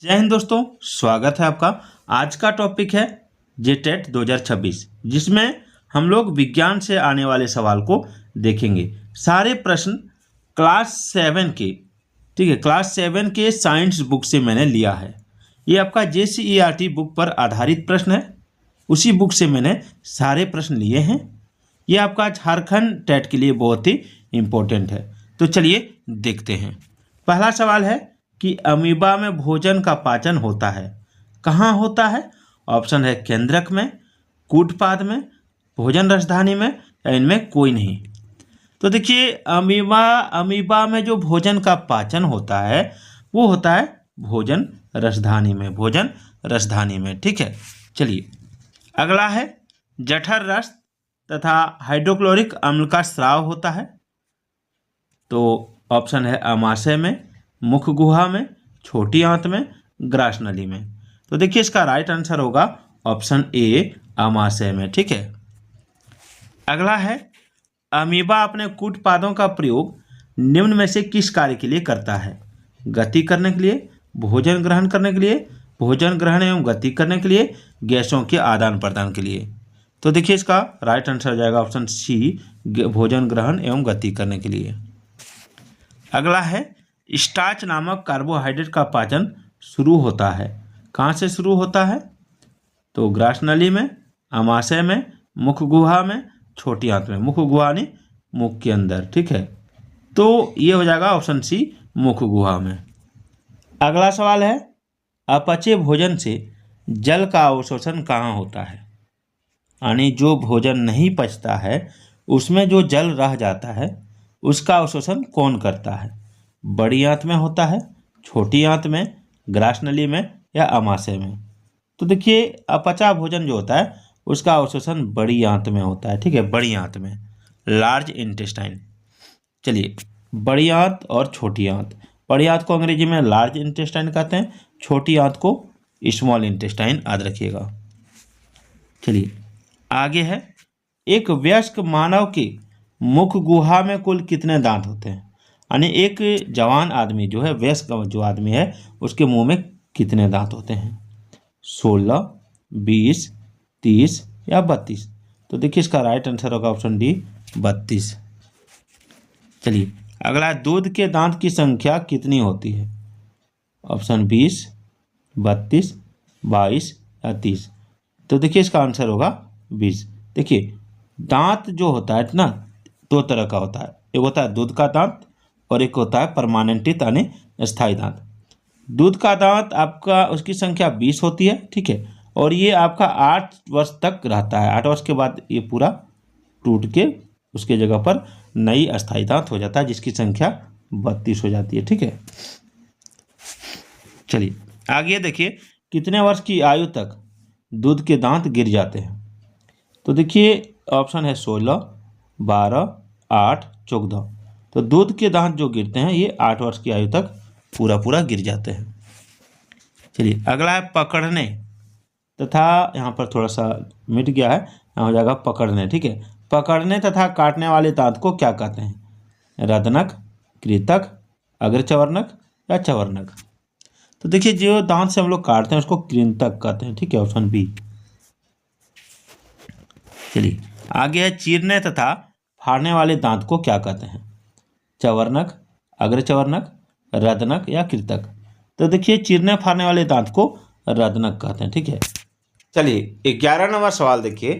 जय हिंद दोस्तों, स्वागत है आपका। आज का टॉपिक है जेटेट 2026, जिसमें हम लोग विज्ञान से आने वाले सवाल को देखेंगे। सारे प्रश्न क्लास 7 के, ठीक है, क्लास 7 के साइंस बुक से मैंने लिया है। ये आपका JCERT बुक पर आधारित प्रश्न है। उसी बुक से मैंने सारे प्रश्न लिए हैं। ये आपका झारखंड टेट के लिए बहुत ही इम्पोर्टेंट है। तो चलिए देखते हैं। पहला सवाल है कि अमीबा में भोजन का पाचन होता है, कहाँ होता है? ऑप्शन है केंद्रक में, कूटपाद में, भोजन राजधानी में, या इनमें कोई नहीं। तो देखिए, अमीबा में जो भोजन का पाचन होता है वो होता है भोजन राजधानी में, भोजन राजधानी में। ठीक है, चलिए अगला है जठर रस तथा हाइड्रोक्लोरिक अम्ल का स्राव होता है। तो ऑप्शन है अमाशय में, मुख गुहा में, छोटी आंत में, ग्रास नली में। तो देखिए इसका राइट आंसर होगा ऑप्शन ए, अमाशय में। ठीक है, अगला है अमीबा अपने कूटपादों का प्रयोग निम्न में से किस कार्य के लिए करता है? गति करने के लिए, भोजन ग्रहण करने के लिए, भोजन ग्रहण एवं गति करने के लिए, गैसों के आदान प्रदान के लिए। तो देखिए इसका राइट आंसर हो जाएगा ऑप्शन सी, भोजन ग्रहण एवं गति करने के लिए। अगला है स्टार्च नामक कार्बोहाइड्रेट का पाचन शुरू होता है, कहाँ से शुरू होता है? तो ग्रास नली में, अमाशय में, मुख गुहा में, छोटी आंत में। मुख गुहा नहीं, मुख के अंदर। ठीक है, तो ये हो जाएगा ऑप्शन सी, मुख गुहा में। अगला सवाल है अपचे भोजन से जल का अवशोषण कहाँ होता है? यानी जो भोजन नहीं पचता है उसमें जो जल रह जाता है उसका अवशोषण कौन करता है? बड़ी आंत में होता है, छोटी आंत में, ग्रास नली में, या अमाशय में? तो देखिए अपचा भोजन जो होता है उसका अवशोषण बड़ी आंत में होता है। ठीक है, बड़ी आंत में, लार्ज इंटेस्टाइन। चलिए, बड़ी आंत और छोटी आंत। बड़ी आंत को अंग्रेजी में लार्ज इंटेस्टाइन कहते हैं, छोटी आंत को स्मॉल इंटेस्टाइन, याद रखिएगा। चलिए आगे है, एक वयस्क मानव के मुख गुहा में कुल कितने दांत होते हैं? यानी एक जवान आदमी जो है, वयस्क जो आदमी है, उसके मुंह में कितने दांत होते हैं? 16, 20, 30 या 32? तो देखिए इसका राइट आंसर होगा ऑप्शन डी, 32। चलिए अगला, दूध के दांत की संख्या कितनी होती है? ऑप्शन 20, 32, 22 या 30? तो देखिए इसका आंसर होगा 20। देखिए दांत जो होता है ना, दो तरह का होता है। एक होता है दूध का दांत और एक होता है परमानेंट टीथ, यानी स्थायी दांत। दूध का दांत आपका, उसकी संख्या 20 होती है। ठीक है, और ये आपका 8 वर्ष तक रहता है। 8 वर्ष के बाद ये पूरा टूट के उसके जगह पर नई अस्थायी दांत हो जाता है, जिसकी संख्या 32 हो जाती है। ठीक है, चलिए आगे देखिए, कितने वर्ष की आयु तक दूध के दांत गिर जाते हैं? तो देखिए ऑप्शन है 16, 12, 8, 14। तो दूध के दांत जो गिरते हैं ये 8 वर्ष की आयु तक पूरा गिर जाते हैं। चलिए अगला है पकड़ने तथा, यहाँ पर थोड़ा सा मिट गया है, यहाँ हो जाएगा पकड़ने। ठीक है, पकड़ने तथा काटने वाले दांत को क्या कहते हैं? रदनक, कृतक, अग्रचवर्णक या चवर्णक? तो देखिए जो दांत से हम लोग काटते हैं उसको कृंतक कहते हैं। ठीक है, ऑप्शन बी। चलिए आगे है, चीरने तथा फाड़ने वाले दांत को क्या कहते हैं? चवर्णक, अग्रचवर्णक, रदनक या कृतक? तो देखिए चीरने फाड़ने वाले दांत को रदनक कहते हैं। ठीक है, चलिए 11 नंबर सवाल देखिए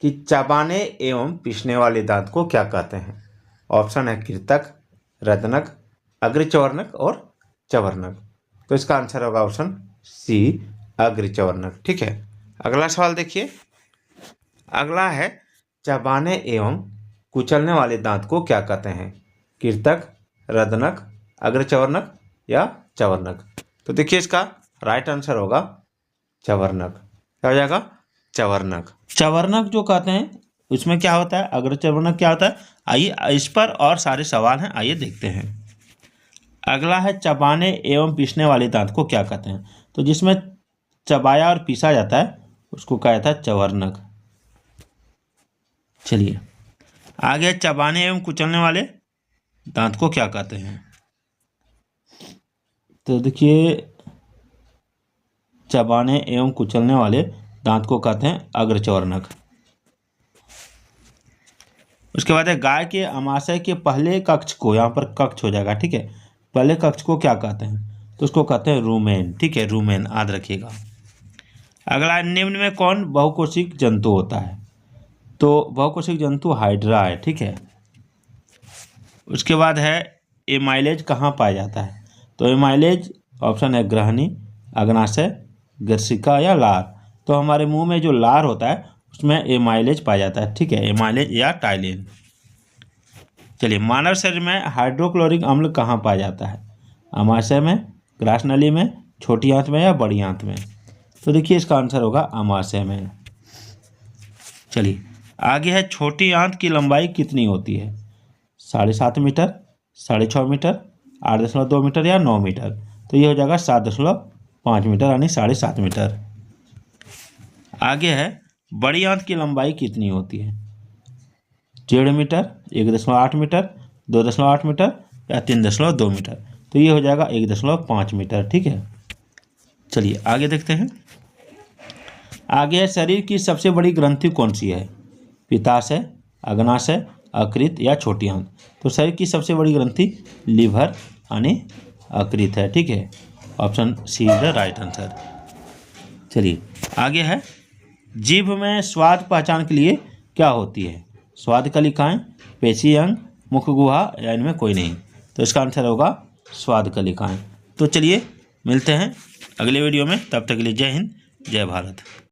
कि चबाने एवं पीसने वाले दांत को क्या कहते हैं? ऑप्शन है कृतक, रदनक, अग्रचवर्णक और चवर्णक। तो इसका आंसर होगा ऑप्शन सी, अग्रचवर्णक। ठीक है, अगला सवाल देखिए, अगला है चबाने एवं कुचलने वाले दांत को क्या कहते हैं? कृतक, रदनक, अग्रचवर्णक या चवर्णक? तो देखिए इसका राइट आंसर होगा चवर्णक। क्या हो जाएगा? चवर्णक। चवर्णक जो कहते हैं उसमें क्या होता है, अग्रचवर्णक क्या होता है? आइए इस पर और सारे सवाल हैं, आइए देखते हैं। अगला है चबाने एवं पीसने वाले दांत को क्या कहते हैं? तो जिसमें चबाया और पीसा जाता है उसको कहा जाता है चवर्णक। चलिए आगे, चबाने एवं कुचलने वाले दांत को क्या कहते हैं? तो देखिए चबाने एवं कुचलने वाले दांत को कहते हैं अग्रचौर्णक। उसके बाद है गाय के अमाशय के पहले कक्ष को, यहाँ पर कक्ष हो जाएगा, ठीक है, पहले कक्ष को क्या कहते हैं, तो उसको कहते हैं रूमेन, ठीक है, रूमेन याद रखिएगा। अगला, निम्न में कौन बहुकोशिक जंतु होता है, तो बहुकोशिक जंतु हाइड्रा है, ठीक है। उसके बाद है एमाइलेज कहाँ पाया जाता है, तो एमाइलेज ऑप्शन है ग्रहणी, अग्नाशय, गर्सिका या लार। तो हमारे मुंह में जो लार होता है उसमें एमाइलेज पाया जाता है, ठीक है, एमाइलेज या टाइलिन। चलिए, मानव शरीर में हाइड्रोक्लोरिक अम्ल कहाँ पाया जाता है, अमाशय में, ग्रास नली में, छोटी आंत में या बड़ी आंत में, तो देखिए इसका आंसर होगा अमाशय में। चलिए आगे है, छोटी आंत की लंबाई कितनी होती है, 7.5 मीटर, 6.5 मीटर, 8.2 मीटर या 9 मीटर, तो ये हो जाएगा 7.5 मीटर यानी 7.5 मीटर। आगे है, बड़ी आंत की लंबाई कितनी होती है, 1.5 मीटर, 1.8 मीटर, 2.8 मीटर या 3.2 मीटर, तो ये हो जाएगा 1.5 मीटर, ठीक है। चलिए आगे देखते हैं। आगे है, शरीर की सबसे बड़ी ग्रंथि कौन सी है, पित्ताशय, अग्नाशय, यकृत या छोटी आंत, तो शरीर की सबसे बड़ी ग्रंथि लीवर यानी यकृत है, ठीक है, option C is the right answer. चलिए आगे है, जीभ में स्वाद पहचान के लिए क्या होती है, स्वाद कलिकाएं, पेशी अंग, मुख गुहा या इनमें कोई नहीं, तो इसका आंसर होगा स्वाद कलिकाएं। तो चलिए मिलते हैं अगले वीडियो में, तब तक के लिए जय हिंद, जय भारत।